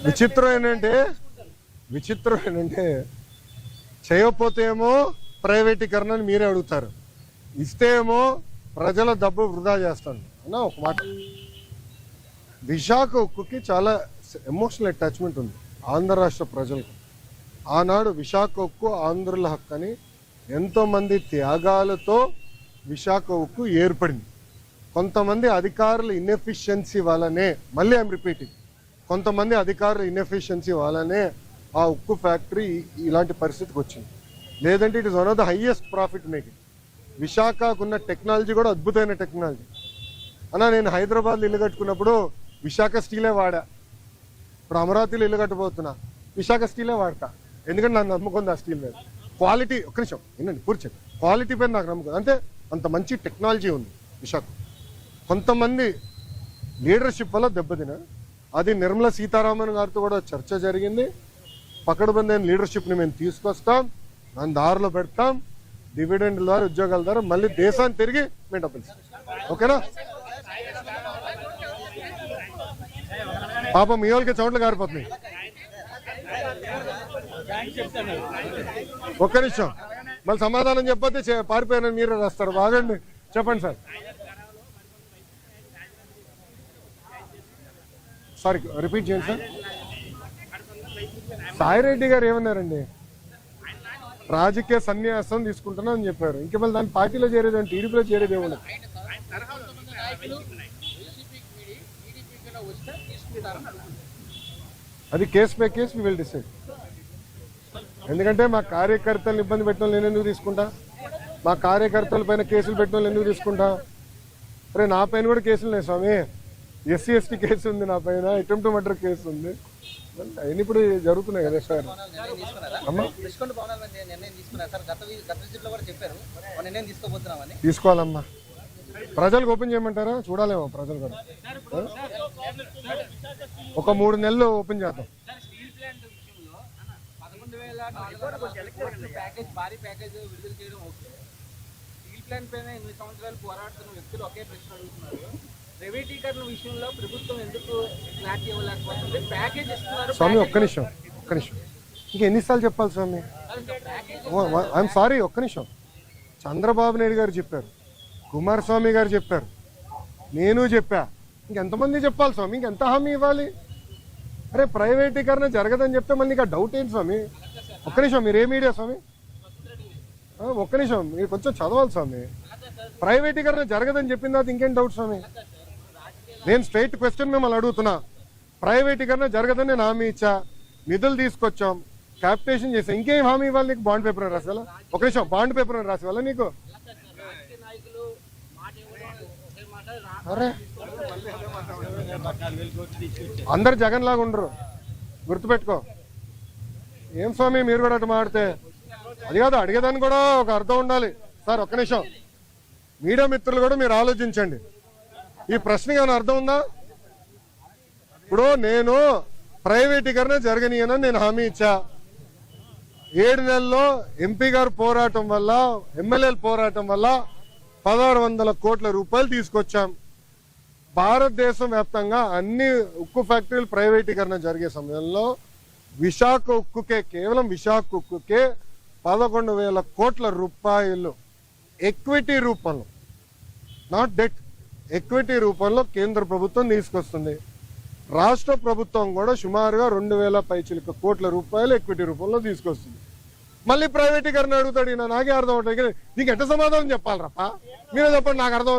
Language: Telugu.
విచిత్రం ఏంటంటే చేయకపోతే ఏమో ప్రైవేటీకరణ అని మీరే అడుగుతారు, ఇస్తే ఏమో ప్రజల డబ్బు వృధా చేస్తాను అన్న. ఒక మాట, విశాఖ ఉక్కుకి చాలా ఎమోషనల్ అటాచ్మెంట్ ఉంది ఆంధ్ర రాష్ట్ర ప్రజలకు. ఆనాడు విశాఖ ఉక్కు ఆంధ్రుల హక్కు అని ఎంతోమంది త్యాగాలతో విశాఖ ఉక్కు ఏర్పడింది. కొంతమంది అధికారుల ఇన్ఎఫిషియన్సీ వల్లనే, మళ్ళీ ఐఎమ్ రిపీటింగ్, కొంతమంది అధికారుల ఇన్ఎఫిషియన్సీ వల్లనే ఆ ఉక్కు ఫ్యాక్టరీ ఇలాంటి పరిస్థితికి వచ్చింది. లేదంటే it is one of the highest profit making. విశాఖకున్న టెక్నాలజీ కూడా అద్భుతమైన టెక్నాలజీ అన్నా. నేను హైదరాబాద్లో ఇల్లు కట్టుకున్నప్పుడు విశాఖ స్టీలే వాడా. ఇప్పుడు అమరావతిలో ఇల్లు కట్టబోతున్నా, విశాఖ స్టీలే వాడతా. ఎందుకంటే నాకు నమ్మకం ఉంది ఆ స్టీల్ మీద. క్వాలిటీ, ఒక్క నిమిషం వినండి కూర్చోండి, క్వాలిటీ పైన నాకు నమ్మకం. అంటే అంత మంచి టెక్నాలజీ ఉంది విశాఖ. కొంతమంది లీడర్షిప్ వల్ల దెబ్బతిన, అది నిర్మలా సీతారామన్ గారితో కూడా చర్చ జరిగింది. పకడ్బందైన లీడర్షిప్ని మేము తీసుకొస్తాం, దాని దారిలో పెడతాం, డివిడెండ్ ద్వారా ఉద్యోగాల ద్వారా మళ్ళీ దేశాన్ని తిరిగి మేము డబ్బులు ఇస్తాం. ఓకేనా? పాపం మీ వాళ్ళకి చోట్ల గారిపోతున్నాయి. ఒక్క నిమిషం, మళ్ళీ సమాధానం చెప్పొద్దు, పారిపోయారని మీరే రాస్తారు. బాగండి, చెప్పండి సార్. సారీ, రిపీట్ చేయండి సార్. సాయిరెడ్డి గారు ఏమన్నారండి? రాజకీయ సన్యాసం తీసుకుంటున్నా అని చెప్పారు. ఇంక మళ్ళీ దాని పార్టీలో చేరేది, టీడీపీలో చేరేది ఏమన్నా? అది case by case will decide. ఎందుకంటే మా కార్యకర్తలను ఇబ్బంది పెట్టడం నేను ఎందుకు తీసుకుంటా? మా కార్యకర్తల పైన కేసులు పెట్టడం ఎందుకు తీసుకుంటా? అరే నా పైన కూడా కేసులు ఉన్నాయి స్వామి. ఎస్సీ ఎస్టీ కేసు ఉంది నా పైన, అటెంప్ట్ మర్డర్ కేసు ఉంది. అవన్నీ ఇప్పుడు జరుగుతున్నాయి కదా సార్. తీసుకోవాలమ్మా. ప్రజలకు ఓపెన్ చేయమంటారా? చూడాలేమో ప్రజలు కూడా. ఒక 3 నెలలు ఓపెన్ చేద్దాం. స్వామి ఒక్క నిమిషం, ఇంకా ఎన్నిసార్లు చెప్పాలి స్వామి? ఐఎమ్ సారీ, ఒక్క నిమిషం. చంద్రబాబు నాయుడు గారు చెప్పారు, కుమారస్వామి గారు చెప్పారు, నేను చెప్పా, ఇంకెంతమంది చెప్పాలి స్వామి? ఇంకెంత హామీ ఇవ్వాలి? అరే ప్రైవేటీకరణ జరగదని చెప్తే మళ్ళీ ఇంకా డౌట్ ఏంటి స్వామి? ఒక్క నిమిషం, మీరు ఏ మీడియా స్వామి? ఒక్క నిమిషం, మీరు కొంచెం చదవాలి స్వామి. ప్రైవేటీకరణ జరగదని చెప్పిన తర్వాత ఇంకేం డౌట్ స్వామి? నేను స్ట్రైట్ క్వశ్చన్ మిమ్మల్ని అడుగుతున్నా. ప్రైవేటీకరణ జరగదని నేను హామీ ఇచ్చా, నిధులు తీసుకొచ్చాం, క్యాపిటేషన్ చేసాం, ఇంకేం హామీ ఇవ్వాలి నీకు? బాండ్ పేపర్ రాసేవాళ్ళ? ఒక నిమిషం, బాండ్ పేపర్ రాసేవాళ్ళ నీకు? అరే అందరు జగన్ లాగా ఉండరు, గుర్తుపెట్టుకో. ఏం స్వామి మీరు కూడా అటు మాడితే? అది కాదు, అడిగేదాన్ని కూడా ఒక అర్థం ఉండాలి సార్. ఒక్క నిమిషం, మీడియా మిత్రులు కూడా మీరు ఆలోచించండి. ఈ ప్రశ్నకి ఏమైనా అర్థం ఉందా? ఇప్పుడు నేను ప్రైవేటీకరణ జరగనీయనని నేను హామీ ఇచ్చా. 7 నెలల్లో ఎంపీ గారు పోరాటం వల్ల, ఎమ్మెల్యేల పోరాటం వల్ల 1600 కోట్ల రూపాయలు తీసుకొచ్చాం. భారతదేశం వ్యాప్తంగా అన్ని ఉక్కు ఫ్యాక్టరీలు ప్రైవేటీకరణ జరిగే సమయంలో విశాఖ ఉక్కుకే, కేవలం విశాఖ ఉక్కుకే 11,000 కోట్ల రూపాయలు ఎక్విటీ రూపంలో, నాట్ డెట్, ఎక్విటీ రూపంలో కేంద్ర ప్రభుత్వం తీసుకొస్తుంది. రాష్ట్ర ప్రభుత్వం కూడా సుమారుగా 2,000 పైచిలుక కోట్ల రూపాయలు ఎక్విటీ రూపంలో తీసుకొస్తుంది. మళ్ళీ ప్రైవేటీకరణ అడుగుతాడు. నాకే అర్థం అవుతుంది. నీకు ఎట్ట సమాధానం చెప్పాలి రప్ప? మీరే చెప్పండి, నాకు అర్థం.